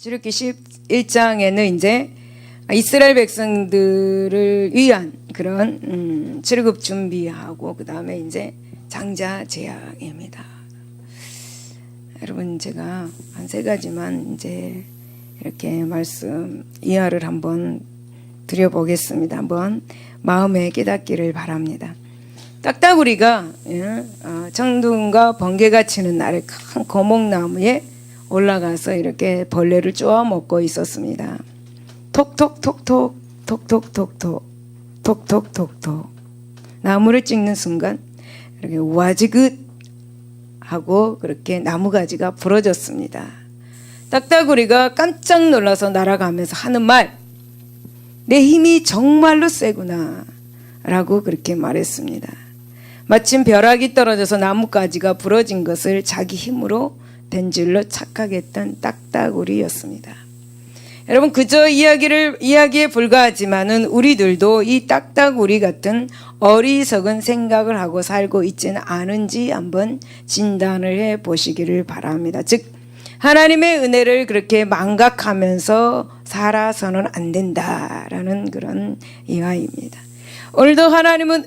출애굽기 11장에는 이제 이스라엘 백성들을 위한 그런 출애굽 준비하고 그 다음에 이제 장자 제약입니다. 여러분 제가 한 세 가지만 이제 이렇게 말씀 이하를 한번 드려보겠습니다. 한번 마음에 깨닫기를 바랍니다. 딱따구리가 청둥과 번개가 치는 날에 큰 거목나무에 올라가서 이렇게 벌레를 쪼아 먹고 있었습니다. 톡톡톡톡 톡톡톡톡 톡톡톡톡 나무를 찍는 순간 이렇게 와지긋 하고 그렇게 나무가지가 부러졌습니다. 딱따구리가 깜짝 놀라서 날아가면서 하는 말, 내 힘이 정말로 세구나 라고 그렇게 말했습니다. 마침 벼락이 떨어져서 나뭇가지가 부러진 것을 자기 힘으로 된 줄로 착각했던 딱따구리였습니다. 여러분 그저 이야기에 불과하지만은 우리들도 이 딱따구리 같은 어리석은 생각을 하고 살고 있지는 않은지 한번 진단을 해 보시기를 바랍니다. 즉 하나님의 은혜를 그렇게 망각하면서 살아서는 안 된다라는 그런 이하입니다. 오늘도 하나님은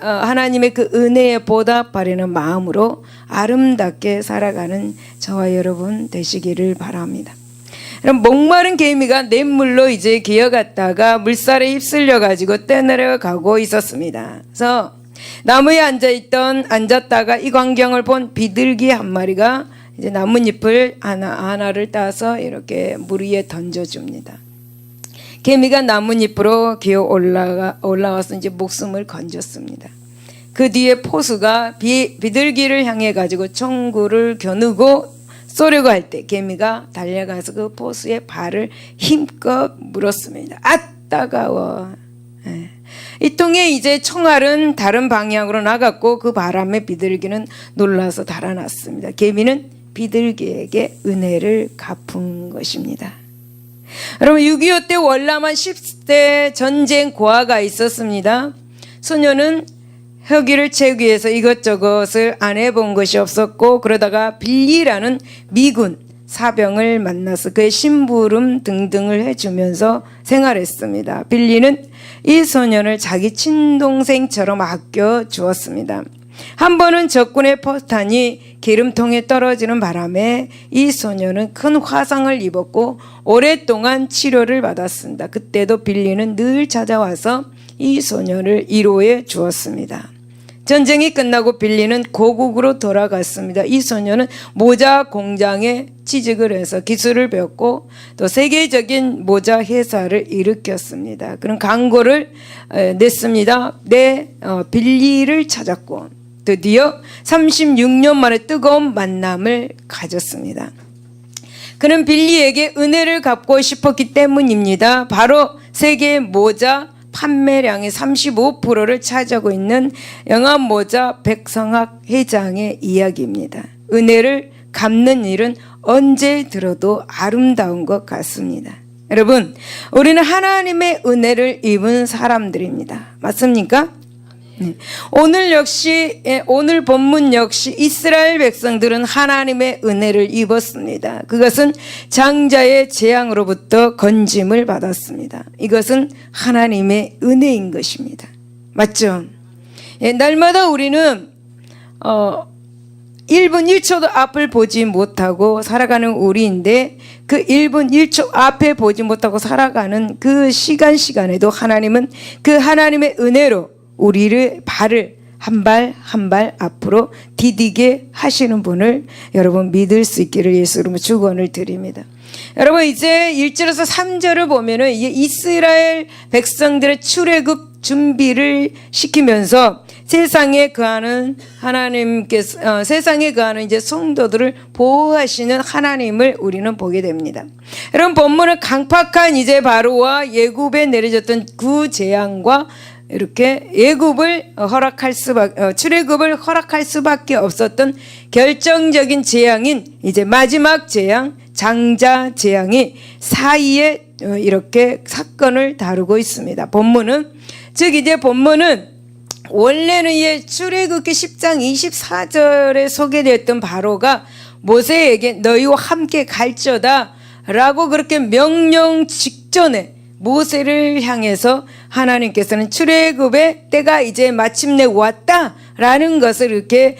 하나님의 그 은혜에 보답하려는 마음으로 아름답게 살아가는 저와 여러분 되시기를 바랍니다. 목마른 개미가 냇물로 이제 기어갔다가 물살에 휩쓸려 가지고 떠내려가고 있었습니다. 그래서 나무에 앉았다가 이 광경을 본 비둘기 한 마리가 이제 나뭇잎을 하나를 따서 이렇게 물 위에 던져줍니다. 개미가 나뭇잎으로 기어 올라와서 이제 목숨을 건졌습니다. 그 뒤에 포수가 비둘기를 향해 가지고 총구를 겨누고 쏘려고 할 때 개미가 달려가서 그 포수의 발을 힘껏 물었습니다. 아 따가워. 이 통에 이제 총알은 다른 방향으로 나갔고 그 바람에 비둘기는 놀라서 달아났습니다. 개미는 비둘기에게 은혜를 갚은 것입니다. 여러분 6.25 때 월남한 10대 전쟁 고아가 있었습니다. 소녀는 혁이를 채우기 위해서 이것저것을 안 해본 것이 없었고 그러다가 빌리라는 미군 사병을 만나서 그의 심부름 등등을 해주면서 생활했습니다. 빌리는 이 소년을 자기 친동생처럼 아껴주었습니다. 한 번은 적군의 포탄이 기름통에 떨어지는 바람에 이 소녀는 큰 화상을 입었고 오랫동안 치료를 받았습니다. 그때도 빌리는 늘 찾아와서 이 소녀를 위로해 주었습니다. 전쟁이 끝나고 빌리는 고국으로 돌아갔습니다. 이 소녀는 모자 공장에 취직을 해서 기술을 배웠고 또 세계적인 모자 회사를 일으켰습니다. 그런 광고를 냈습니다. 빌리를 찾았고 드디어 36년 만에 뜨거운 만남을 가졌습니다. 그는 빌리에게 은혜를 갚고 싶었기 때문입니다. 바로 세계 모자 판매량의 35%를 차지하고 있는 영암모자 백성학 회장의 이야기입니다. 은혜를 갚는 일은 언제 들어도 아름다운 것 같습니다. 여러분, 우리는 하나님의 은혜를 입은 사람들입니다. 맞습니까? 네. 오늘 본문 역시 이스라엘 백성들은 하나님의 은혜를 입었습니다. 그것은 장자의 재앙으로부터 건짐을 받았습니다. 이것은 하나님의 은혜인 것입니다. 맞죠? 날마다 우리는 1분 1초도 앞을 보지 못하고 살아가는 우리인데 그 1분 1초 앞에 보지 못하고 살아가는 그 시간에도 하나님은 그 하나님의 은혜로 우리를 발을 한 발 한 발 앞으로 디디게 하시는 분을 여러분 믿을 수 있기를 예수 이름으로 축원을 드립니다. 여러분 이제 1절에서 3절을 보면은 이스라엘 백성들의 출애굽 준비를 시키면서 세상에 거하는 하나님께서 세상에 거하는 이제 성도들을 보호하시는 하나님을 우리는 보게 됩니다. 여러분 본문은 강팍한 이제 바로와 예굽에 내려졌던 그 재앙과 이렇게 출애굽을 허락할 수밖에 없었던 결정적인 재앙인 이제 마지막 재앙, 장자 재앙이 사이에 이렇게 사건을 다루고 있습니다. 본문은 원래는 출애굽기 10장 24절에 소개되었던 바로가 모세에게 너희와 함께 갈저다 라고 그렇게 명령 직전에 모세를 향해서 하나님께서는 출애굽의 때가 이제 마침내 왔다라는 것을 이렇게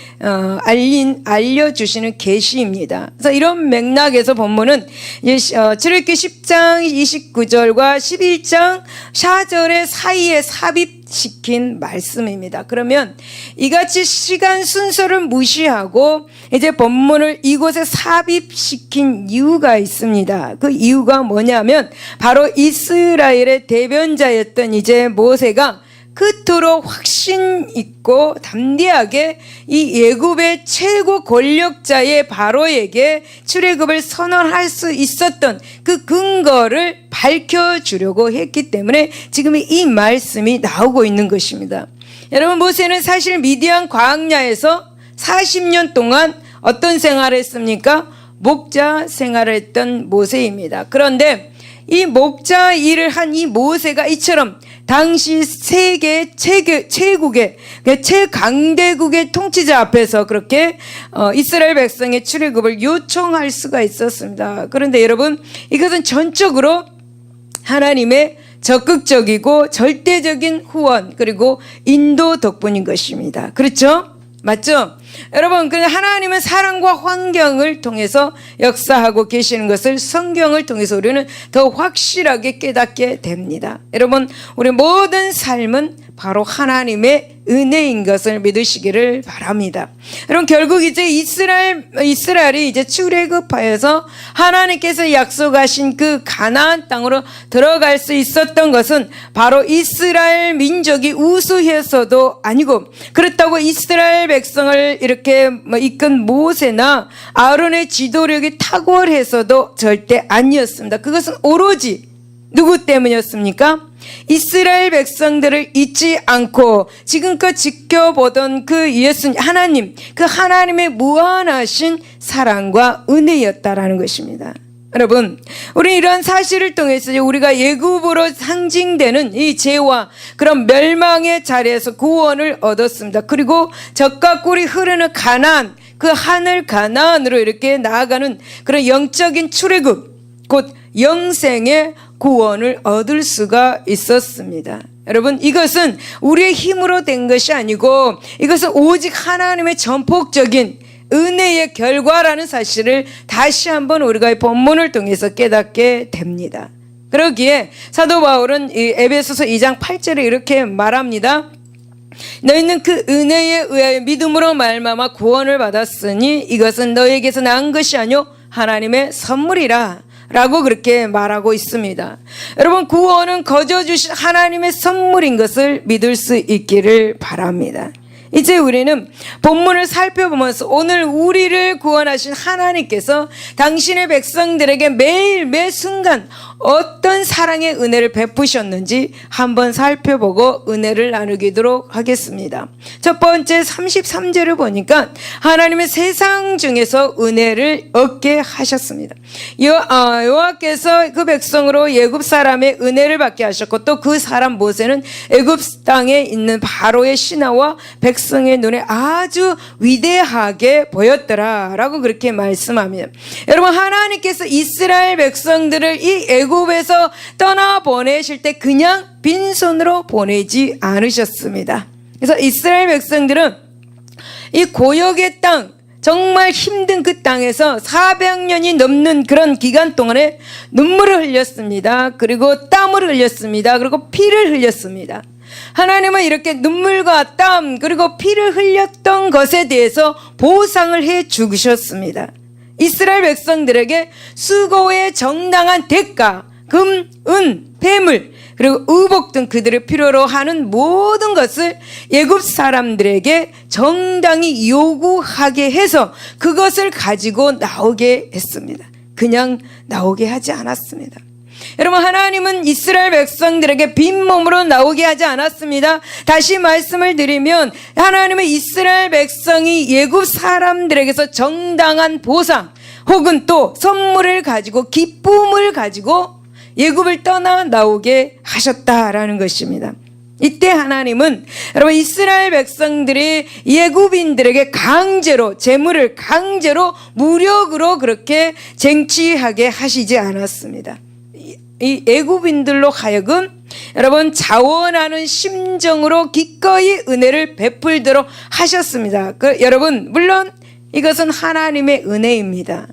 알려주시는 계시입니다. 그래서 이런 맥락에서 본문은 출애굽기 10장 29절과 11장 4절의 사이에 삽입시킨 말씀입니다. 그러면 이같이 시간 순서를 무시하고 이제 본문을 이곳에 삽입시킨 이유가 있습니다. 그 이유가 뭐냐면 바로 이스라엘의 대변자였던 이제 모세가 그토록 확신 있고 담대하게 이 애굽의 최고 권력자의 바로에게 출애굽을 선언할 수 있었던 그 근거를 밝혀주려고 했기 때문에 지금 이 말씀이 나오고 있는 것입니다. 여러분, 모세는 사실 미디안 광야에서 40년 동안 어떤 생활을 했습니까? 목자 생활을 했던 모세입니다. 그런데 이 목자 일을 한 이 모세가 이처럼 당시 세계 최강대국의 통치자 앞에서 그렇게 이스라엘 백성의 출애굽을 요청할 수가 있었습니다. 그런데 여러분, 이것은 전적으로 하나님의 적극적이고 절대적인 후원 그리고 인도 덕분인 것입니다. 그렇죠? 맞죠? 여러분, 하나님은 사랑과 환경을 통해서 역사하고 계시는 것을 성경을 통해서 우리는 더 확실하게 깨닫게 됩니다. 여러분, 우리 모든 삶은 바로 하나님의 은혜인 것을 믿으시기를 바랍니다. 여러분, 결국 이제 이스라엘이 이제 출애굽하여서 하나님께서 약속하신 그 가나안 땅으로 들어갈 수 있었던 것은 바로 이스라엘 민족이 우수해서도 아니고, 그렇다고 이스라엘 백성을 이렇게 이끈 모세나 아론의 지도력이 탁월해서도 절대 아니었습니다. 그것은 오로지 누구 때문이었습니까? 이스라엘 백성들을 잊지 않고 지금껏 지켜보던 그 예수 하나님, 그 하나님의 무한하신 사랑과 은혜였다라는 것입니다. 여러분, 우리 이러한 사실을 통해서 우리가 애굽으로 상징되는 이 죄와 그런 멸망의 자리에서 구원을 얻었습니다. 그리고 젖과 꿀이 흐르는 가나안, 그 하늘 가나안으로 이렇게 나아가는 그런 영적인 출애굽, 곧 영생의 구원을 얻을 수가 있었습니다. 여러분, 이것은 우리의 힘으로 된 것이 아니고 이것은 오직 하나님의 전폭적인 은혜의 결과라는 사실을 다시 한번 우리가 이 본문을 통해서 깨닫게 됩니다. 그러기에 사도 바울은 이 에베소서 2장 8절에 이렇게 말합니다. 너희는 그 은혜에 의하여 믿음으로 말미암아 구원을 받았으니 이것은 너희에게서 난 것이 아니요 하나님의 선물이라 라고 그렇게 말하고 있습니다. 여러분, 구원은 거저 주신 하나님의 선물인 것을 믿을 수 있기를 바랍니다. 이제 우리는 본문을 살펴보면서 오늘 우리를 구원하신 하나님께서 당신의 백성들에게 매일 매 순간 어떤 사랑의 은혜를 베푸셨는지 한번 살펴보고 은혜를 나누도록 하겠습니다. 첫 번째 33절을 보니까 하나님의 세상 중에서 은혜를 얻게 하셨습니다. 여호와께서 그 백성으로 애굽 사람의 은혜를 받게 하셨고 또 그 사람 모세는 애굽 땅에 있는 바로의 신하와 백성의 눈에 아주 위대하게 보였더라라고 그렇게 말씀합니다. 여러분, 하나님께서 이스라엘 백성들을 이 애굽에서 떠나보내실 때 그냥 빈손으로 보내지 않으셨습니다. 그래서 이스라엘 백성들은 이 고역의 땅, 정말 힘든 그 땅에서 400년이 넘는 그런 기간 동안에 눈물을 흘렸습니다. 그리고 땀을 흘렸습니다. 그리고 피를 흘렸습니다. 하나님은 이렇게 눈물과 땀 그리고 피를 흘렸던 것에 대해서 보상을 해 주셨습니다. 이스라엘 백성들에게 수고의 정당한 대가, 금, 은, 폐물 그리고 의복 등 그들을 필요로 하는 모든 것을 애굽 사람들에게 정당히 요구하게 해서 그것을 가지고 나오게 했습니다. 그냥 나오게 하지 않았습니다. 여러분, 하나님은 이스라엘 백성들에게 빈몸으로 나오게 하지 않았습니다. 다시 말씀을 드리면 하나님은 이스라엘 백성이 애굽 사람들에게서 정당한 보상 혹은 또 선물을 가지고 기쁨을 가지고 애굽을 떠나 나오게 하셨다라는 것입니다. 이때 하나님은 여러분 이스라엘 백성들이 애굽인들에게 강제로 재물을 강제로 무력으로 그렇게 쟁취하게 하시지 않았습니다. 이 애굽인들로 하여금 여러분 자원하는 심정으로 기꺼이 은혜를 베풀도록 하셨습니다. 여러분 물론 이것은 하나님의 은혜입니다.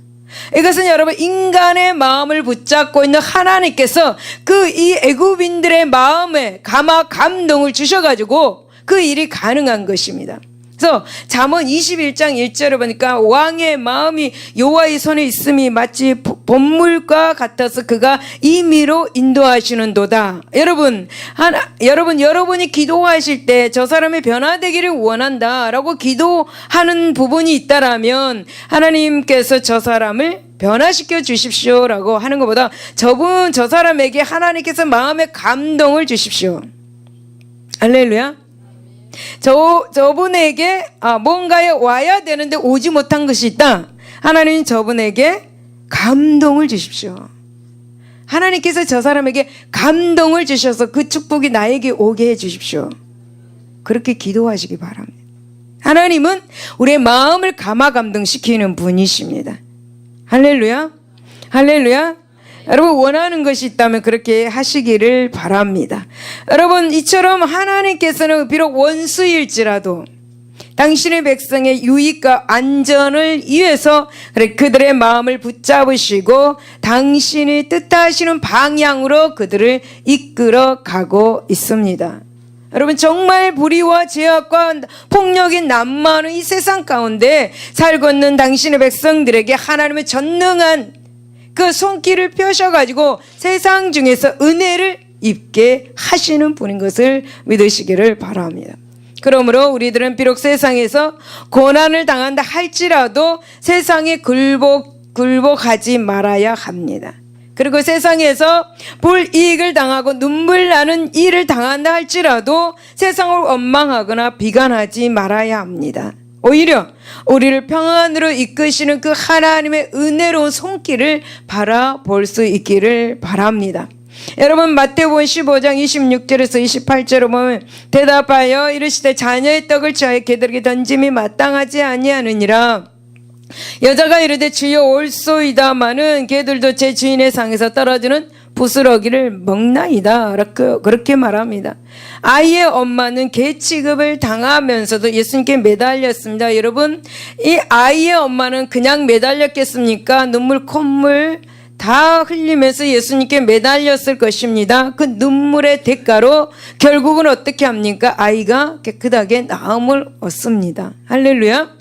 이것은 여러분 인간의 마음을 붙잡고 있는 하나님께서 그 이 애굽인들의 마음에 감동을 주셔가지고 그 일이 가능한 것입니다. 그래서 잠언 21장 1절에 보니까 왕의 마음이 여호와의 손에 있음이 마치 봇물과 같아서 그가 임의로 인도하시는도다. 여러분이 기도하실 때 저 사람이 변화되기를 원한다라고 기도하는 부분이 있다라면 하나님께서 저 사람을 변화시켜 주십시오라고 하는 것보다 저 사람에게 하나님께서 마음의 감동을 주십시오. 할렐루야. 저분에게 뭔가에 와야 되는데 오지 못한 것이 있다. 하나님 저분에게 감동을 주십시오. 하나님께서 저 사람에게 감동을 주셔서 그 축복이 나에게 오게 해 주십시오. 그렇게 기도하시기 바랍니다. 하나님은 우리의 마음을 감화감동시키는 분이십니다. 할렐루야. 할렐루야. 여러분 원하는 것이 있다면 그렇게 하시기를 바랍니다. 여러분 이처럼 하나님께서는 비록 원수일지라도 당신의 백성의 유익과 안전을 위해서 그들의 마음을 붙잡으시고 당신이 뜻하시는 방향으로 그들을 이끌어 가고 있습니다. 여러분 정말 불의와 죄악과 폭력이 난무하는 이 세상 가운데 살고 있는 당신의 백성들에게 하나님의 전능한 그 손길을 펴셔가지고 세상 중에서 은혜를 입게 하시는 분인 것을 믿으시기를 바랍니다. 그러므로 우리들은 비록 세상에서 고난을 당한다 할지라도 세상에 굴복하지 말아야 합니다. 그리고 세상에서 불이익을 당하고 눈물 나는 일을 당한다 할지라도 세상을 원망하거나 비관하지 말아야 합니다. 오히려 우리를 평안으로 이끄시는 그 하나님의 은혜로운 손길을 바라볼 수 있기를 바랍니다. 여러분 마태복음 15장 26절에서 28절을 보면 대답하여 이르시되 자녀의 떡을 취하여 개들에게 던짐이 마땅하지 아니하느니라. 여자가 이르되 주여 올소이다마는 개들도 제 주인의 상에서 떨어지는 부스러기를 먹나이다. 그렇게 말합니다. 아이의 엄마는 개 취급을 당하면서도 예수님께 매달렸습니다. 여러분 이 아이의 엄마는 그냥 매달렸겠습니까? 눈물 콧물 다 흘리면서 예수님께 매달렸을 것입니다. 그 눈물의 대가로 결국은 어떻게 합니까? 아이가 깨끗하게 나음을 얻습니다. 할렐루야.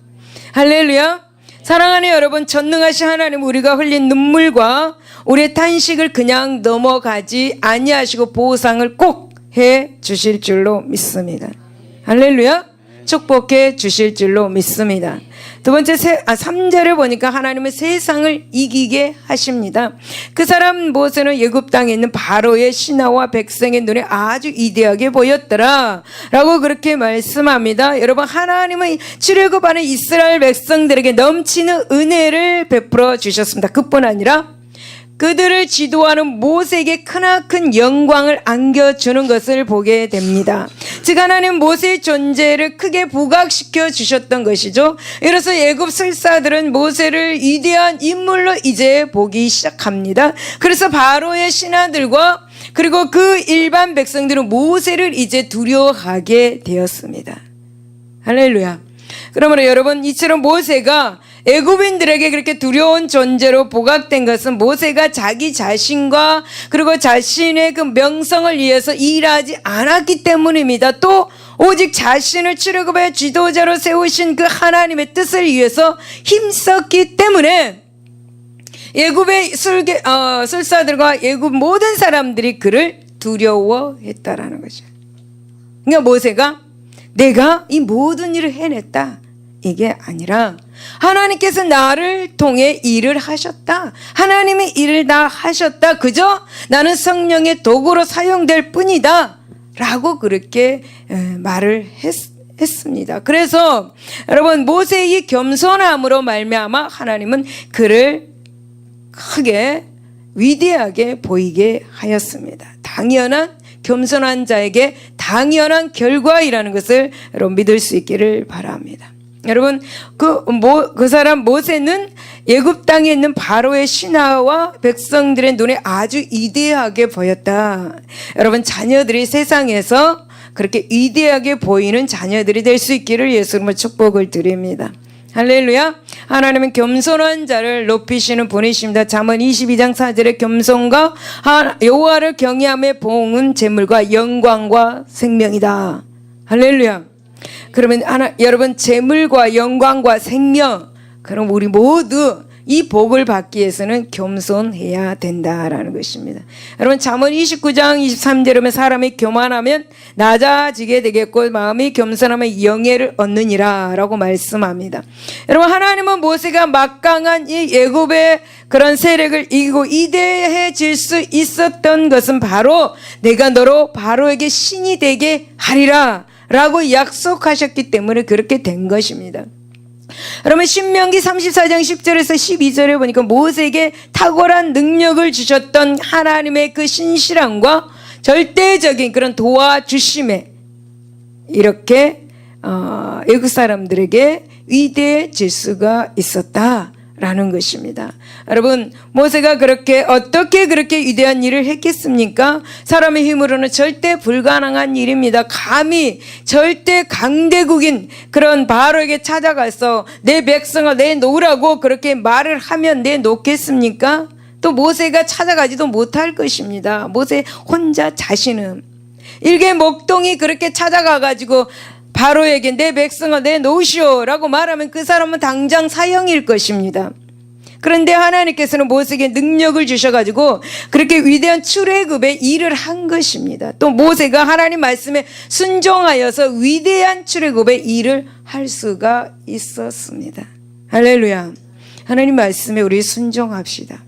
할렐루야. 사랑하는 여러분, 전능하신 하나님, 우리가 흘린 눈물과 우리의 탄식을 그냥 넘어가지 아니하시고 보상을 꼭 해 주실 줄로 믿습니다. 할렐루야. 축복해 주실 줄로 믿습니다. 두 번째 3절을 보니까 하나님은 세상을 이기게 하십니다. 그 사람 모세는 애굽 땅에 있는 바로의 신하와 백성의 눈에 아주 위대하게 보였더라 라고 그렇게 말씀합니다. 여러분 하나님은 출애굽하는 이스라엘 백성들에게 넘치는 은혜를 베풀어 주셨습니다. 그뿐 아니라 그들을 지도하는 모세에게 크나큰 영광을 안겨주는 것을 보게 됩니다. 즉 하나님 모세의 존재를 크게 부각시켜 주셨던 것이죠. 이로써 애굽 술사들은 모세를 위대한 인물로 이제 보기 시작합니다. 그래서 바로의 신하들과 그리고 그 일반 백성들은 모세를 이제 두려워하게 되었습니다. 할렐루야. 그러므로 여러분 이처럼 모세가 애굽인들에게 그렇게 두려운 존재로 부각된 것은 모세가 자기 자신과 그리고 자신의 그 명성을 위해서 일하지 않았기 때문입니다. 또 오직 자신을 출애굽의 지도자로 세우신 그 하나님의 뜻을 위해서 힘썼기 때문에 애굽의 술사들과 애굽 모든 사람들이 그를 두려워했다라는 거죠. 그러니까 모세가 내가 이 모든 일을 해냈다 이게 아니라 하나님께서 나를 통해 일을 하셨다. 하나님의 일을 다 하셨다. 그저 나는 성령의 도구로 사용될 뿐이다 라고 그렇게 말을 했습니다. 그래서 여러분 모세의 겸손함으로 말미암아 하나님은 그를 크게 위대하게 보이게 하였습니다. 당연한 겸손한 자에게 당연한 결과이라는 것을 여러분 믿을 수 있기를 바랍니다. 여러분 그 사람 모세는 애굽 땅에 있는 바로의 신하와 백성들의 눈에 아주 위대하게 보였다. 여러분 자녀들이 세상에서 그렇게 위대하게 보이는 자녀들이 될 수 있기를 예수님으로 축복을 드립니다. 할렐루야. 하나님은 겸손한 자를 높이시는 분이십니다. 잠언 22장 4절에 겸손과 여호와를 경외함의 보응은 재물과 영광과 생명이다. 할렐루야. 그러면 여러분 재물과 영광과 생명, 그럼 우리 모두 이 복을 받기 위해서는 겸손해야 된다라는 것입니다. 여러분 잠언 29장 23절에 보면 사람이 교만하면 낮아지게 되겠고 마음이 겸손하면 영예를 얻느니라 라고 말씀합니다. 여러분 하나님은 모세가 막강한 이 애굽의 그런 세력을 이기고 위대해질 수 있었던 것은 바로 내가 너로 바로에게 신이 되게 하리라 라고 약속하셨기 때문에 그렇게 된 것입니다. 그러면 신명기 34장 10절에서 12절에 보니까 모세에게 탁월한 능력을 주셨던 하나님의 그 신실함과 절대적인 그런 도와주심에 이렇게 애국 사람들에게 위대해질 수가 있었다라는 것입니다. 여러분 모세가 어떻게 그렇게 위대한 일을 했겠습니까? 사람의 힘으로는 절대 불가능한 일입니다. 감히 절대 강대국인 그런 바로에게 찾아가서 내 백성을 내놓으라고 그렇게 말을 하면 내놓겠습니까? 또 모세가 찾아가지도 못할 것입니다. 모세 혼자 자신은 일개 목동이 그렇게 찾아가가지고 바로에게 내 백성을 내놓으시오 라고 말하면 그 사람은 당장 사형일 것입니다. 그런데 하나님께서는 모세에게 능력을 주셔가지고 그렇게 위대한 출애굽의 일을 한 것입니다. 또 모세가 하나님 말씀에 순종하여서 위대한 출애굽의 일을 할 수가 있었습니다. 할렐루야. 하나님 말씀에 우리 순종합시다.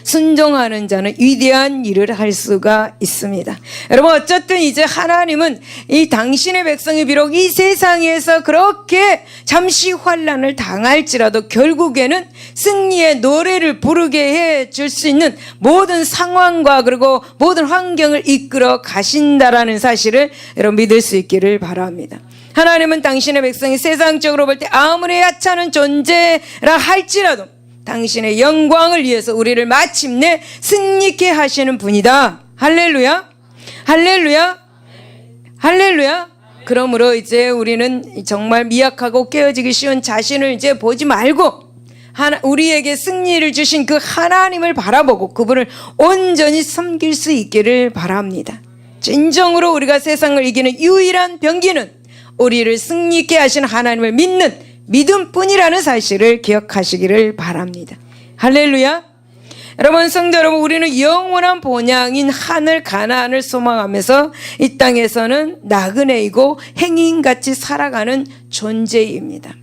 순종하는 자는 위대한 일을 할 수가 있습니다. 여러분 어쨌든 이제 하나님은 이 당신의 백성이 비록 이 세상에서 그렇게 잠시 환난을 당할지라도 결국에는 승리의 노래를 부르게 해 줄 수 있는 모든 상황과 그리고 모든 환경을 이끌어 가신다라는 사실을 여러분 믿을 수 있기를 바랍니다. 하나님은 당신의 백성이 세상적으로 볼 때 아무리 하찮은 존재라 할지라도 당신의 영광을 위해서 우리를 마침내 승리케 하시는 분이다. 할렐루야. 할렐루야. 할렐루야. 그러므로 이제 우리는 정말 미약하고 깨어지기 쉬운 자신을 이제 보지 말고 우리에게 승리를 주신 그 하나님을 바라보고 그분을 온전히 섬길 수 있기를 바랍니다. 진정으로 우리가 세상을 이기는 유일한 병기는 우리를 승리케 하신 하나님을 믿는 믿음뿐이라는 사실을 기억하시기를 바랍니다. 할렐루야. 여러분 성도 여러분 우리는 영원한 본향인 하늘 가나안을 소망하면서 이 땅에서는 나그네이고 행인같이 살아가는 존재입니다.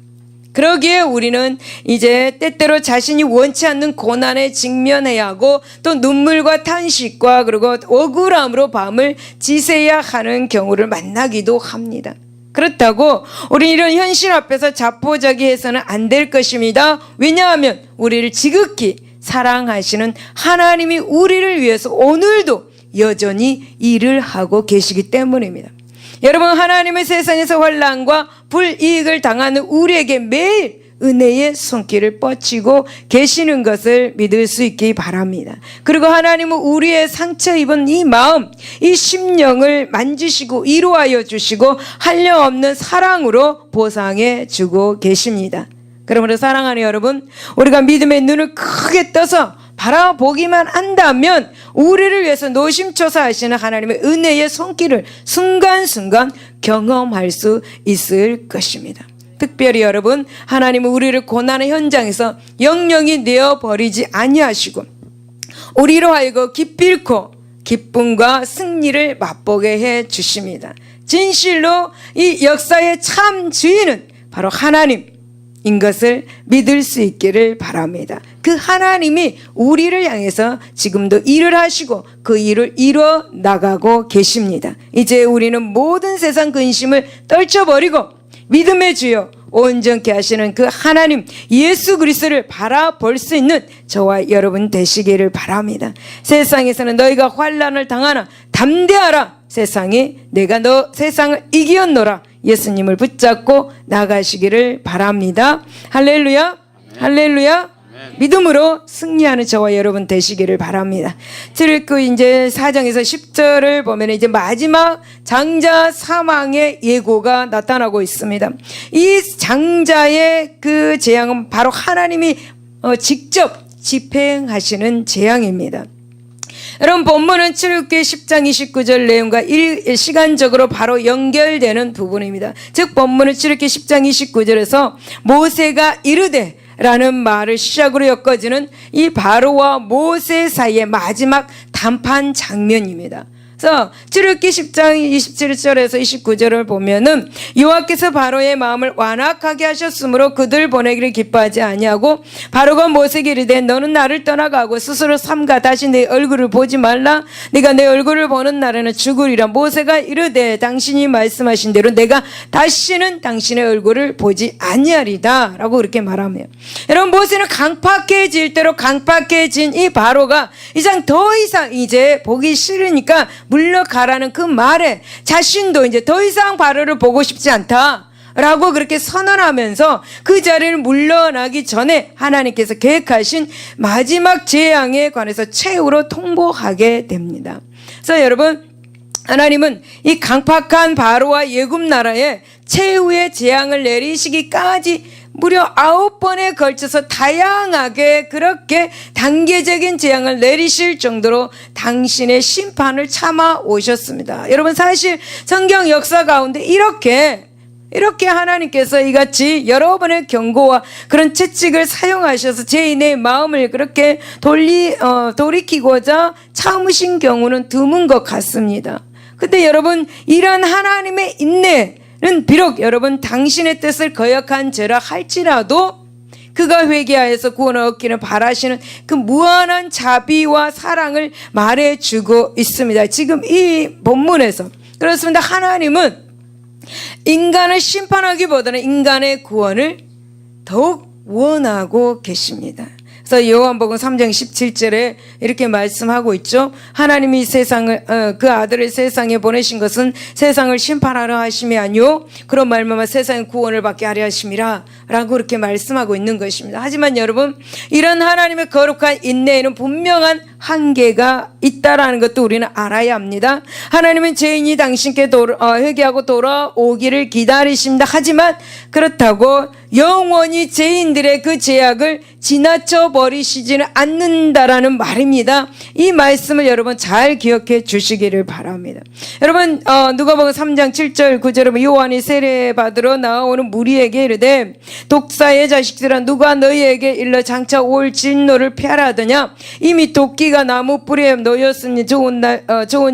그러기에 우리는 이제 때때로 자신이 원치 않는 고난에 직면해야 하고 또 눈물과 탄식과 그리고 억울함으로 밤을 지새야 하는 경우를 만나기도 합니다. 그렇다고 우리 이런 현실 앞에서 자포자기해서는 안 될 것입니다. 왜냐하면 우리를 지극히 사랑하시는 하나님이 우리를 위해서 오늘도 여전히 일을 하고 계시기 때문입니다. 여러분 하나님의 세상에서 환난과 불이익을 당하는 우리에게 매일 은혜의 손길을 뻗치고 계시는 것을 믿을 수 있기 바랍니다. 그리고 하나님은 우리의 상처 입은 이 마음, 이 심령을 만지시고 위로하여 주시고 한량없는 사랑으로 보상해 주고 계십니다. 그러므로 사랑하는 여러분, 우리가 믿음의 눈을 크게 떠서 바라보기만 한다면 우리를 위해서 노심초사하시는 하나님의 은혜의 손길을 순간순간 경험할 수 있을 것입니다. 특별히 여러분 하나님은 우리를 고난의 현장에서 영영이 내어버리지 아니하시고 우리로 하여금 기필코 기쁨과 승리를 맛보게 해 주십니다. 진실로 이 역사의 참 주인은 바로 하나님인 것을 믿을 수 있기를 바랍니다. 그 하나님이 우리를 향해서 지금도 일을 하시고 그 일을 이루어 나가고 계십니다. 이제 우리는 모든 세상 근심을 떨쳐버리고 믿음의 주여 온전케 하시는 그 하나님 예수 그리스도를 바라볼 수 있는 저와 여러분 되시기를 바랍니다. 세상에서는 너희가 환난을 당하나 담대하라. 세상이 내가 너 세상을 이기었노라. 예수님을 붙잡고 나가시기를 바랍니다. 할렐루야. 할렐루야. 믿음으로 승리하는 저와 여러분 되시기를 바랍니다. 그 이제 4장에서 10절을 보면 이제 마지막 장자 사망의 예고가 나타나고 있습니다. 이 장자의 그 재앙은 바로 하나님이 직접 집행하시는 재앙입니다. 여러분, 본문은 출애굽기 10장 29절 내용과 시간적으로 바로 연결되는 부분입니다. 즉 본문은 출애굽기 10장 29절에서 모세가 이르되 라는 말을 시작으로 엮어지는 이 바로와 모세 사이의 마지막談판 장면입니다. 그래서 출애굽기 10장 27절에서 29절을 보면은 여호와께서 바로의 마음을 완악하게 하셨으므로 그들 보내기를 기뻐하지 아니하고 바로가 모세에게 이르되 너는 나를 떠나가고 스스로 삼가 다시 내 얼굴을 보지 말라. 네가 내 얼굴을 보는 날에는 죽으리라. 모세가 이르되 당신이 말씀하신 대로 내가 다시는 당신의 얼굴을 보지 아니하리다 라고 그렇게 말하며, 여러분, 모세는 강팍해질 대로 강팍해진 이 바로가 더 이상 이제 보기 싫으니까 물러가라는 그 말에 자신도 이제 더 이상 바로를 보고 싶지 않다 라고 그렇게 선언하면서 그 자리를 물러나기 전에 하나님께서 계획하신 마지막 재앙에 관해서 최후로 통보하게 됩니다. 그래서 여러분, 하나님은 이 강팍한 바로와 예굽 나라에 최후의 재앙을 내리시기까지 무려 9번에 걸쳐서 다양하게 그렇게 단계적인 재앙을 내리실 정도로 당신의 심판을 참아 오셨습니다. 여러분, 사실 성경 역사 가운데 이렇게 하나님께서 이같이 여러 번의 경고와 그런 채찍을 사용하셔서 죄인의 마음을 그렇게 돌이키고자 참으신 경우는 드문 것 같습니다. 근데 여러분, 이런 하나님의 인내는 비록 여러분 당신의 뜻을 거역한 죄라 할지라도 그가 회개하여서 구원을 얻기를 바라시는 그 무한한 자비와 사랑을 말해주고 있습니다. 지금 이 본문에서 그렇습니다. 하나님은 인간을 심판하기보다는 인간의 구원을 더욱 원하고 계십니다. 그래서 요한복음 3장 17절에 이렇게 말씀하고 있죠. 하나님이 세상을 그 아들을 세상에 보내신 것은 세상을 심판하려 하심이 아니요 그런 말만 세상의 구원을 받게 하려 하심이라 라고 그렇게 말씀하고 있는 것입니다. 하지만 여러분, 이런 하나님의 거룩한 인내에는 분명한 한계가 있다라는 것도 우리는 알아야 합니다. 하나님은 죄인이 당신께 회개하고 돌아오기를 기다리십니다. 하지만 그렇다고 영원히 죄인들의 그 죄악을 지나쳐 버리시지는 않는다라는 말입니다. 이 말씀을 여러분 잘 기억해 주시기를 바랍니다. 여러분, 누가복음 3장 7절 9절에 요한이 세례받으러 나오는 무리에게 이르되 독사의 자식들아 누가 너희에게 일러 장차 올 진노를 피하라 하더냐. 이미 도끼가 나무 뿌리에 놓였으니 좋은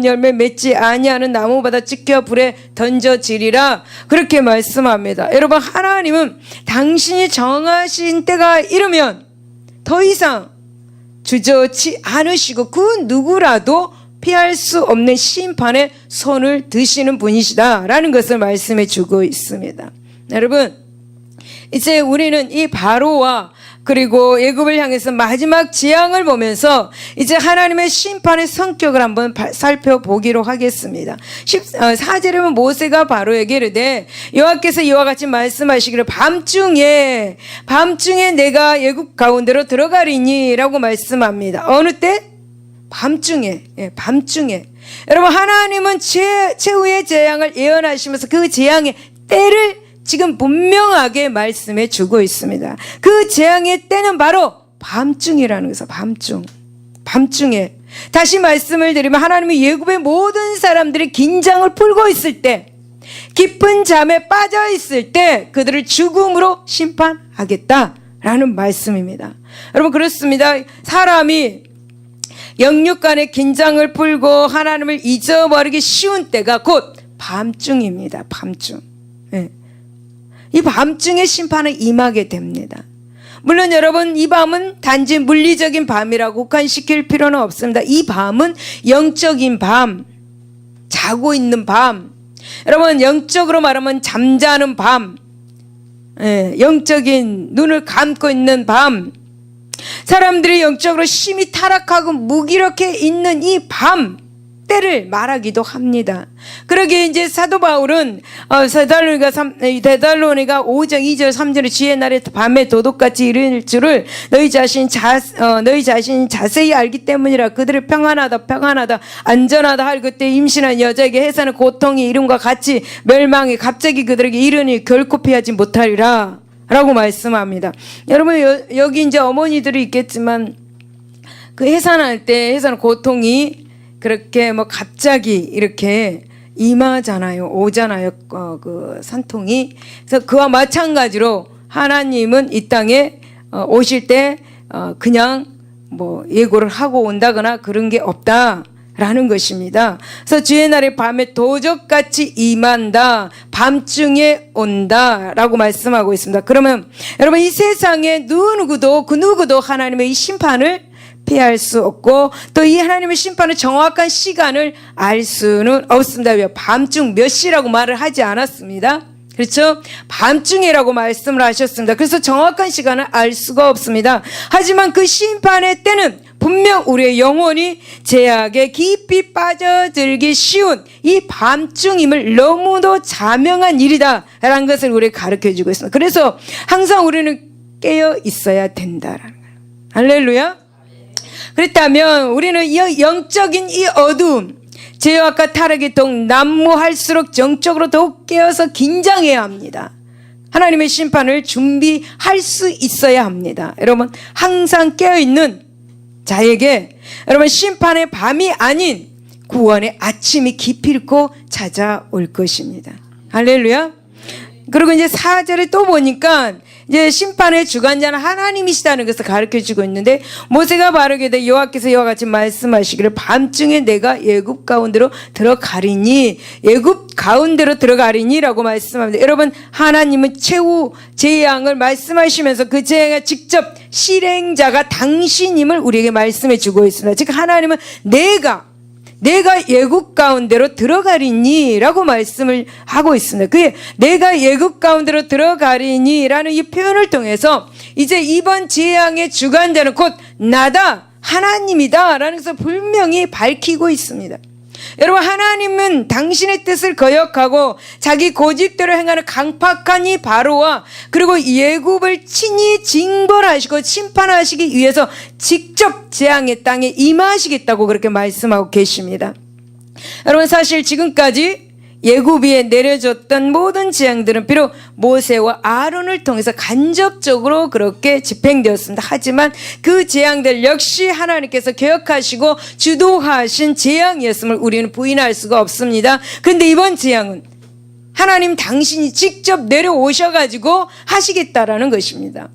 열매 맺지 아니하는 나무마다 찍혀 불에 던져지리라 그렇게 말씀합니다. 여러분, 하나님은 당신이 정하신 때가 이르면 더 이상 주저치 않으시고 그 누구라도 피할 수 없는 심판의 손을 드시는 분이시다라는 것을 말씀해 주고 있습니다. 여러분, 이제 우리는 이 바로와 그리고 애굽을 향해서 마지막 재앙을 보면서 이제 하나님의 심판의 성격을 한번 살펴보기로 하겠습니다. 4절에는 모세가 바로에게 이르되 여호와께서 이와 같이 말씀하시기를 밤중에 내가 애굽 가운데로 들어가리니 라고 말씀합니다. 어느 때? 밤중에. 여러분, 하나님은 최후의 재앙을 예언하시면서 그 재앙의 때를 지금 분명하게 말씀해 주고 있습니다. 그 재앙의 때는 바로 밤중이라는 것이죠. 밤중에. 다시 말씀을 드리면 하나님이 애굽의 모든 사람들이 긴장을 풀고 있을 때, 깊은 잠에 빠져 있을 때 그들을 죽음으로 심판하겠다라는 말씀입니다. 여러분, 그렇습니다. 사람이 영육간의 긴장을 풀고 하나님을 잊어버리기 쉬운 때가 곧 밤중입니다. 밤중. 네. 이 밤중에 심판을 임하게 됩니다. 물론 여러분, 이 밤은 단지 물리적인 밤이라고 국한시킬 필요는 없습니다. 이 밤은 영적인 밤, 자고 있는 밤, 여러분 영적으로 말하면 잠자는 밤, 영적인 눈을 감고 있는 밤, 사람들이 영적으로 심히 타락하고 무기력해 있는 이 밤, 때를 말하기도 합니다. 그러기에 이제 사도 바울은 데살로니가 5장 2절 3절에 주의 날에 밤에 도둑같이 이를 줄을 너희 자신이 자세히 알기 때문이라. 그들을 평안하다 안전하다 할 그때 임신한 여자에게 해사는 고통이 이름과 같이 멸망이 갑자기 그들에게 이르니 결코 피하지 못하리라 라고 말씀합니다. 여러분 여기 이제 어머니들이 있겠지만 그 해산할 때 해산 고통이 그렇게 뭐 갑자기 이렇게 임하잖아요. 오잖아요. 그 산통이. 그래서 그와 마찬가지로 하나님은 이 땅에 오실 때 그냥 뭐 예고를 하고 온다거나 그런 게 없다라는 것입니다. 그래서 주의 날에 밤에 도적같이 임한다. 밤중에 온다라고 말씀하고 있습니다. 그러면 여러분 이 세상에 누구도 하나님의 이 심판을 피할 수 없고 또 이 하나님의 심판의 정확한 시간을 알 수는 없습니다. 밤중 몇 시라고 말을 하지 않았습니다. 그렇죠? 밤중이라고 말씀을 하셨습니다. 그래서 정확한 시간을 알 수가 없습니다. 하지만 그 심판의 때는 분명 우리의 영혼이 죄악에 깊이 빠져들기 쉬운 이 밤중임을 너무도 자명한 일이다 라는 것을 우리에게 가르쳐주고 있습니다. 그래서 항상 우리는 깨어 있어야 된다라는 거예요. 할렐루야. 그렇다면 우리는 이 영적인 이 어두움, 죄악과 타락이 더욱 난무할수록 정적으로 더욱 깨어서 긴장해야 합니다. 하나님의 심판을 준비할 수 있어야 합니다. 여러분 항상 깨어있는 자에게 여러분 심판의 밤이 아닌 구원의 아침이 기필코 찾아올 것입니다. 할렐루야. 그리고 이제 4절에 또 보니까 이제 심판의 주관자는 하나님이시다는 것을 가르쳐주고 있는데 모세가 바르게 여호와께서 이와 같이 말씀하시기를 밤중에 내가 애굽 가운데로 들어가리니 라고 말씀합니다. 여러분 하나님은 최후 재앙을 말씀하시면서 그 재앙의 직접 실행자가 당신임을 우리에게 말씀해 주고 있습니다. 즉 하나님은 내가 애굽 가운데로 들어가리니 라고 말씀을 하고 있습니다. 그게 내가 애굽 가운데로 들어가리니 라는 이 표현을 통해서 이제 이번 재앙의 주관자는 곧 나다 하나님이다 라는 것을 분명히 밝히고 있습니다. 여러분 하나님은 당신의 뜻을 거역하고 자기 고집대로 행하는 강팍한 이 바로와 그리고 애굽을 친히 징벌하시고 심판하시기 위해서 직접 재앙의 땅에 임하시겠다고 그렇게 말씀하고 계십니다. 여러분 사실 지금까지 애굽 위에 내려졌던 모든 재앙들은 비록 모세와 아론을 통해서 간접적으로 그렇게 집행되었습니다. 하지만 그 재앙들 역시 하나님께서 계획하시고 주도하신 재앙이었음을 우리는 부인할 수가 없습니다. 그런데 이번 재앙은 하나님 당신이 직접 내려오셔가지고 하시겠다라는 것입니다.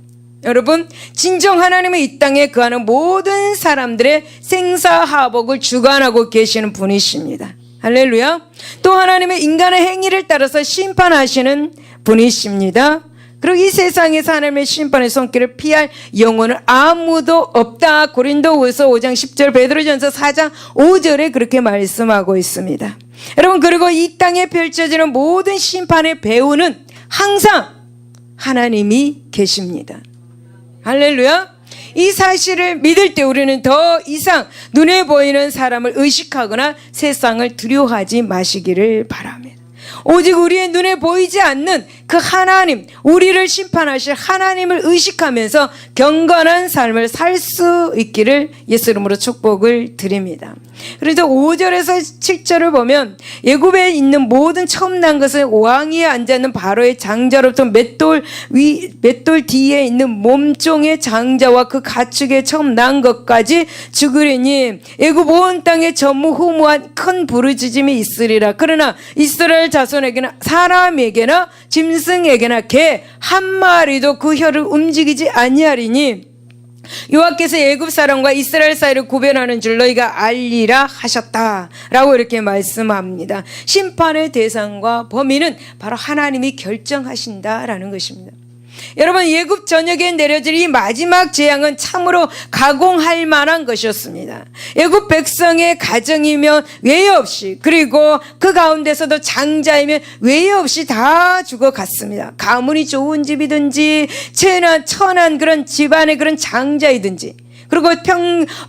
여러분 진정 하나님은 이 땅에 거하는 모든 사람들의 생사화복을 주관하고 계시는 분이십니다. 할렐루야. 또 하나님의 인간의 행위를 따라서 심판하시는 분이십니다. 그리고 이 세상에서 하나님의 심판의 손길을 피할 영혼은 아무도 없다. 고린도후서 5장 10절 베드로전서 4장 5절에 그렇게 말씀하고 있습니다. 여러분 그리고 이 땅에 펼쳐지는 모든 심판의 배후는 항상 하나님이 계십니다. 할렐루야. 이 사실을 믿을 때 우리는 더 이상 눈에 보이는 사람을 의식하거나 세상을 두려워하지 마시기를 바랍니다. 오직 우리의 눈에 보이지 않는 그 하나님, 우리를 심판하실 하나님을 의식하면서 경건한 삶을 살 수 있기를 예수 이름으로 축복을 드립니다. 그래서 5절에서 7절을 보면 애굽에 있는 모든 처음 난 것은 왕위에 앉아있는 바로의 장자로부터 맷돌 뒤에 있는 몸종의 장자와 그 가축에 처음 난 것까지 죽으리니 애굽 온 땅에 전무후무한 큰 부르짖음이 있으리라. 그러나 이스라엘 자손에게나 사람에게나 짐승에게나 개 한 마리도 그 혀를 움직이지 아니하리니 여호와께서 애굽 사람과 이스라엘 사이를 구별하는 줄 너희가 알리라 하셨다라고 이렇게 말씀합니다. 심판의 대상과 범위는 바로 하나님이 결정하신다라는 것입니다. 여러분 애굽 전역에 내려질 이 마지막 재앙은 참으로 가공할 만한 것이었습니다. 애굽 백성의 가정이면 외에 없이 그리고 그 가운데서도 장자이면 외에 없이 다 죽어갔습니다. 가문이 좋은 집이든지 천한 그런 집안의 그런 장자이든지 그리고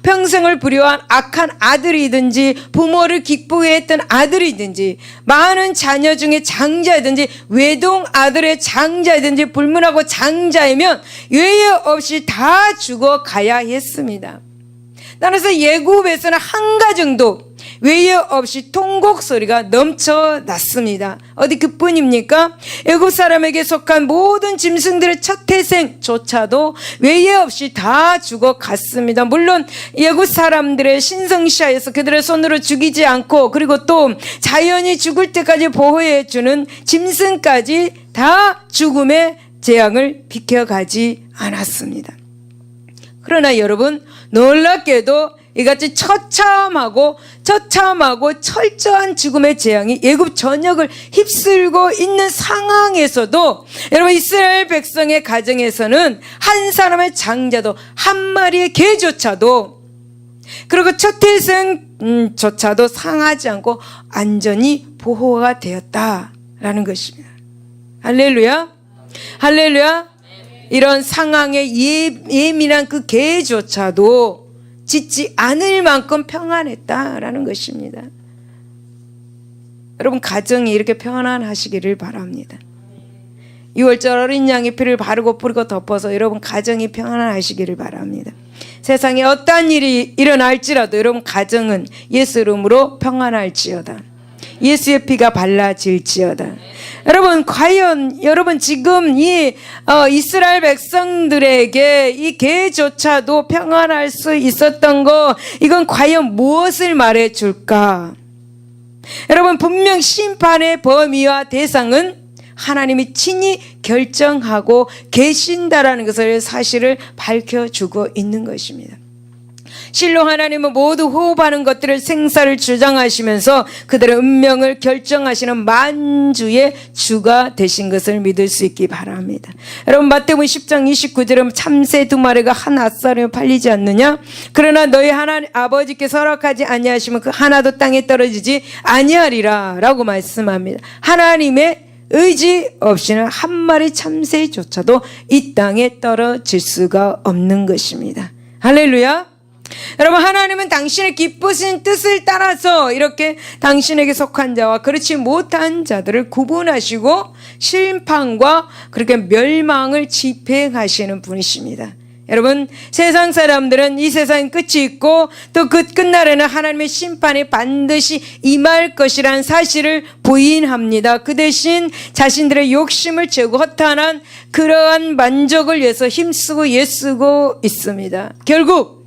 평생을 불효한 악한 아들이든지 부모를 기쁘게 했던 아들이든지 많은 자녀 중에 장자이든지 외동 아들의 장자이든지 불문하고 장자이면 예외 없이 다 죽어가야 했습니다. 따라서 예굽에서는 한 가정도 외에 없이 통곡 소리가 넘쳐났습니다. 어디 그뿐입니까? 애굽 사람에게 속한 모든 짐승들의 첫 태생조차도 외에 없이 다 죽어갔습니다. 물론 애굽 사람들의 신성시하에서 그들의 손으로 죽이지 않고 그리고 또 자연이 죽을 때까지 보호해주는 짐승까지 다 죽음의 재앙을 비켜가지 않았습니다. 그러나 여러분, 놀랍게도 이같이 처참하고 철저한 죽음의 재앙이 애굽 전역을 휩쓸고 있는 상황에서도 여러분, 이스라엘 백성의 가정에서는 한 사람의 장자도 한 마리의 개조차도 그리고 첫 태생조차도 상하지 않고 안전히 보호가 되었다라는 것입니다. 할렐루야, 할렐루야. 이런 상황에 예민한 그 개조차도 짖지 않을 만큼 평안했다라는 것입니다. 여러분, 가정이 이렇게 평안하시기를 바랍니다. 6월절 어린 양의 피를 바르고 뿌리고 덮어서 여러분 가정이 평안하시기를 바랍니다. 세상에 어떠한 일이 일어날지라도 여러분 가정은 예수 이름으로 평안할지어다. 예수의 피가 발라질지어다. 여러분, 과연 여러분 지금 이 이스라엘 백성들에게 이 개조차도 평안할 수 있었던 거, 이건 과연 무엇을 말해 줄까? 여러분, 분명 심판의 범위와 대상은 하나님이 친히 결정하고 계신다라는 것을 사실을 밝혀주고 있는 것입니다. 실로 하나님은 모두 호흡하는 것들을 생사를 주장하시면서 그들의 운명을 결정하시는 만주의 주가 되신 것을 믿을 수 있기 바랍니다. 여러분, 마태복음 10장 29절에 참새 2마리가 한 앗살에 팔리지 않느냐? 그러나 너희 하나님 아버지께서 허락하지 아니하시면 그 하나도 땅에 떨어지지 아니하리라 라고 말씀합니다. 하나님의 의지 없이는 한 마리 참새조차도 이 땅에 떨어질 수가 없는 것입니다. 할렐루야. 여러분, 하나님은 당신의 기쁘신 뜻을 따라서 이렇게 당신에게 속한 자와 그렇지 못한 자들을 구분하시고 심판과 그렇게 멸망을 집행하시는 분이십니다. 여러분, 세상 사람들은 이 세상에 끝이 있고 또 그 끝날에는 하나님의 심판이 반드시 임할 것이라는 사실을 부인합니다. 그 대신 자신들의 욕심을 채우고 허탄한 그러한 만족을 위해서 힘쓰고 애쓰고 있습니다. 결국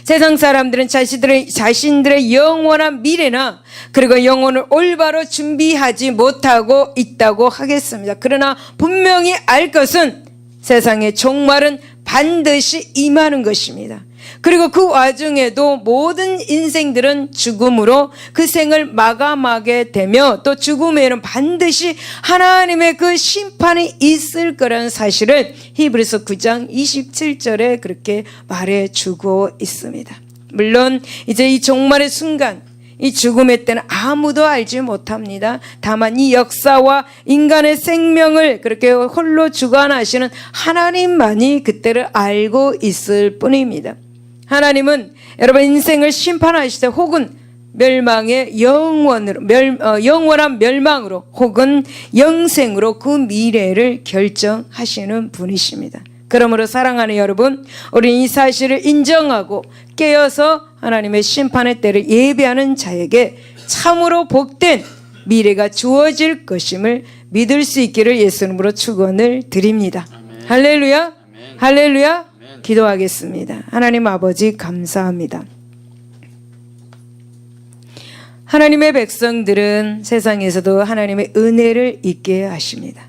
세상 사람들은 자신들의 영원한 미래나 그리고 영혼을 올바로 준비하지 못하고 있다고 하겠습니다. 그러나 분명히 알 것은 세상의 종말은 반드시 임하는 것입니다. 그리고 그 와중에도 모든 인생들은 죽음으로 그 생을 마감하게 되며 또 죽음에는 반드시 하나님의 그 심판이 있을 거라는 사실을 히브리서 9장 27절에 그렇게 말해주고 있습니다. 물론 이제 이 종말의 순간, 이 죽음의 때는 아무도 알지 못합니다. 다만 이 역사와 인간의 생명을 그렇게 홀로 주관하시는 하나님만이 그때를 알고 있을 뿐입니다. 하나님은 여러분 인생을 심판하실 때 혹은 멸망의 영원한 멸망으로 혹은 영생으로 그 미래를 결정하시는 분이십니다. 그러므로 사랑하는 여러분, 우리는 이 사실을 인정하고 깨어서 하나님의 심판의 때를 예비하는 자에게 참으로 복된 미래가 주어질 것임을 믿을 수 있기를 예수 이름으로 축원을 드립니다. 아멘. 할렐루야, 아멘. 할렐루야. 아멘. 기도하겠습니다. 하나님 아버지 감사합니다. 하나님의 백성들은 세상에서도 하나님의 은혜를 잊게 하십니다.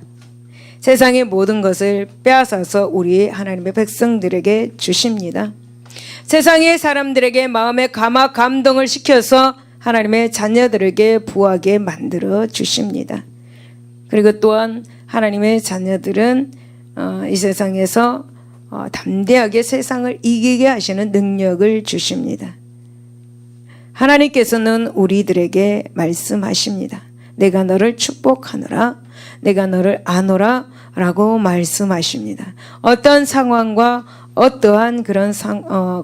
세상의 모든 것을 빼앗아서 우리 하나님의 백성들에게 주십니다. 세상의 사람들에게 마음의 감동을 시켜서 하나님의 자녀들에게 부하게 만들어 주십니다. 그리고 또한 하나님의 자녀들은 이 세상에서 담대하게 세상을 이기게 하시는 능력을 주십니다. 하나님께서는 우리들에게 말씀하십니다. 내가 너를 축복하노라, 내가 너를 아노라 라고 말씀하십니다. 어떤 상황과 어떠한 그런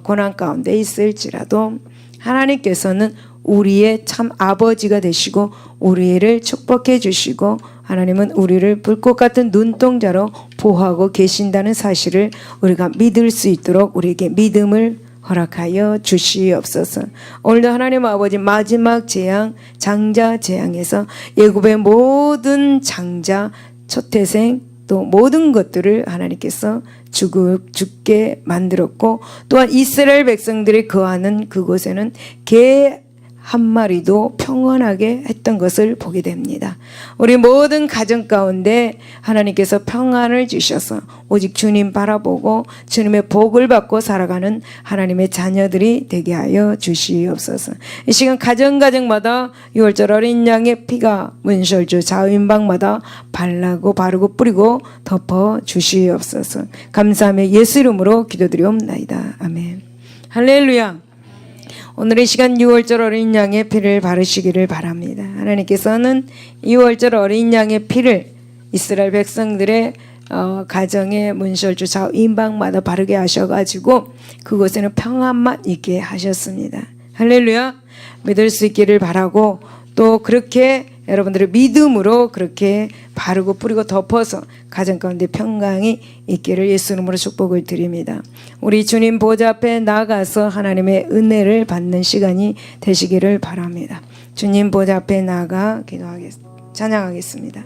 고난 가운데 있을지라도 하나님께서는 우리의 참 아버지가 되시고 우리를 축복해 주시고 하나님은 우리를 불꽃 같은 눈동자로 보호하고 계신다는 사실을 우리가 믿을 수 있도록 우리에게 믿음을 허락하여 주시옵소서. 오늘도 하나님 아버지 마지막 재앙 장자 재앙에서 애굽의 모든 장자 초태생 또 모든 것들을 하나님께서 죽게 만들었고 또한 이스라엘 백성들이 거하는 그곳에는 개 한 마리도 평안하게 했던 것을 보게 됩니다. 우리 모든 가정 가운데 하나님께서 평안을 주셔서 오직 주님 바라보고 주님의 복을 받고 살아가는 하나님의 자녀들이 되게 하여 주시옵소서. 이 시간 가정마다 6월절 어린 양의 피가 문설주 좌우인방마다 바르고 뿌리고 덮어 주시옵소서. 감사하며 예수 이름으로 기도드리옵나이다. 아멘. 할렐루야. 오늘 이 시간 6월절 어린 양의 피를 바르시기를 바랍니다. 하나님께서는 6월절 어린 양의 피를 이스라엘 백성들의 가정의 문설주 좌우인방마다 바르게 하셔가지고 그곳에는 평안만 있게 하셨습니다. 할렐루야. 믿을 수 있기를 바라고 또 그렇게 여러분들의 믿음으로 그렇게 바르고 뿌리고 덮어서 가정 가운데 평강이 있기를 예수 이름으로 축복을 드립니다. 우리 주님 보좌 앞에 나가서 하나님의 은혜를 받는 시간이 되시기를 바랍니다. 주님 보좌 앞에 나가 찬양하겠습니다.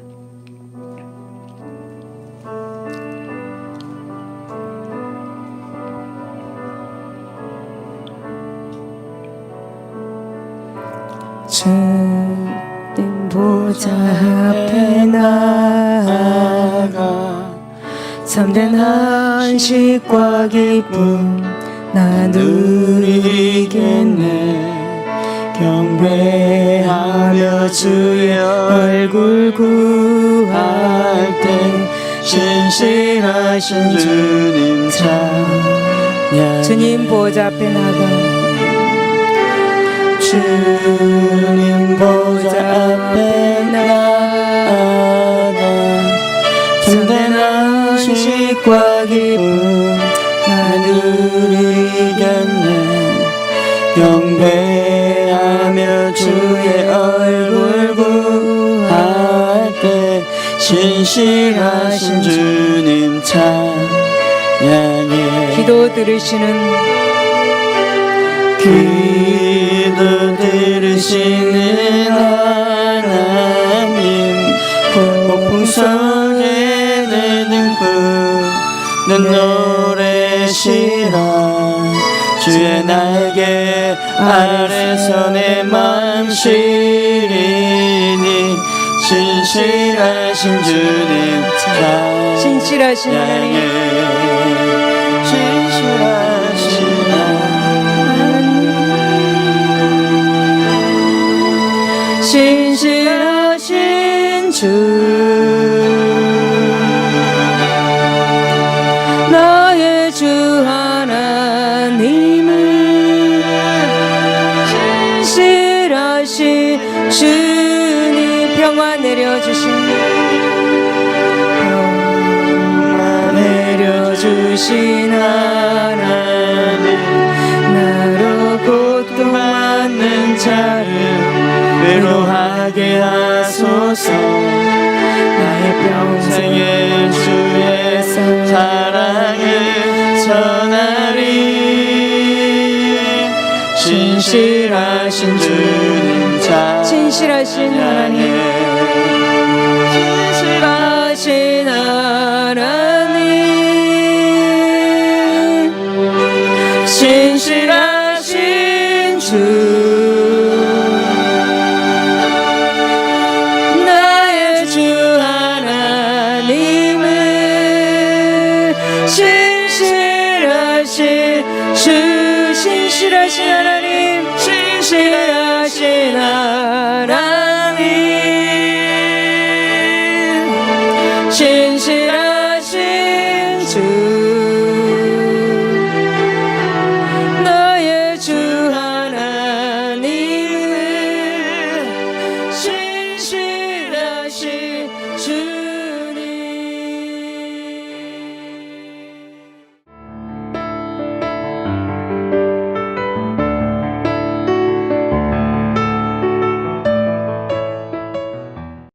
주님 보좌 앞에 나아가 참된 안식과 기쁨 나 누리겠네. 경배하며 주의 얼굴 구할 때 신실하신 주님 찬양. 주님 보좌 앞에 나가 주님 보좌 앞에 나아가 참된 안식과 기쁨 나 누리겠네. 경배하며 주의 얼굴 구할 때 신실하신 주님 찬양해. 기도 들으시는 하나님 폭풍 속에 내 등불 노래시라. 주의 날개 아래서 내 맘 시리니 신실하신 주님 신실하신 하나님 신실하신 하나님 신실하신 주 나의 주 하나님을 신실하신 주님 평화 내려주신 하나님 나로 고통받는 자를 외로하게 하소서. 나의 평생에 주의 사랑을 전하리. 신실하신 주님 신실하신 하나님 신실하신 하나님 신실하신 주 나의 주 하나님을 신실하신 주 신실하신 하나님 신실하신 하나님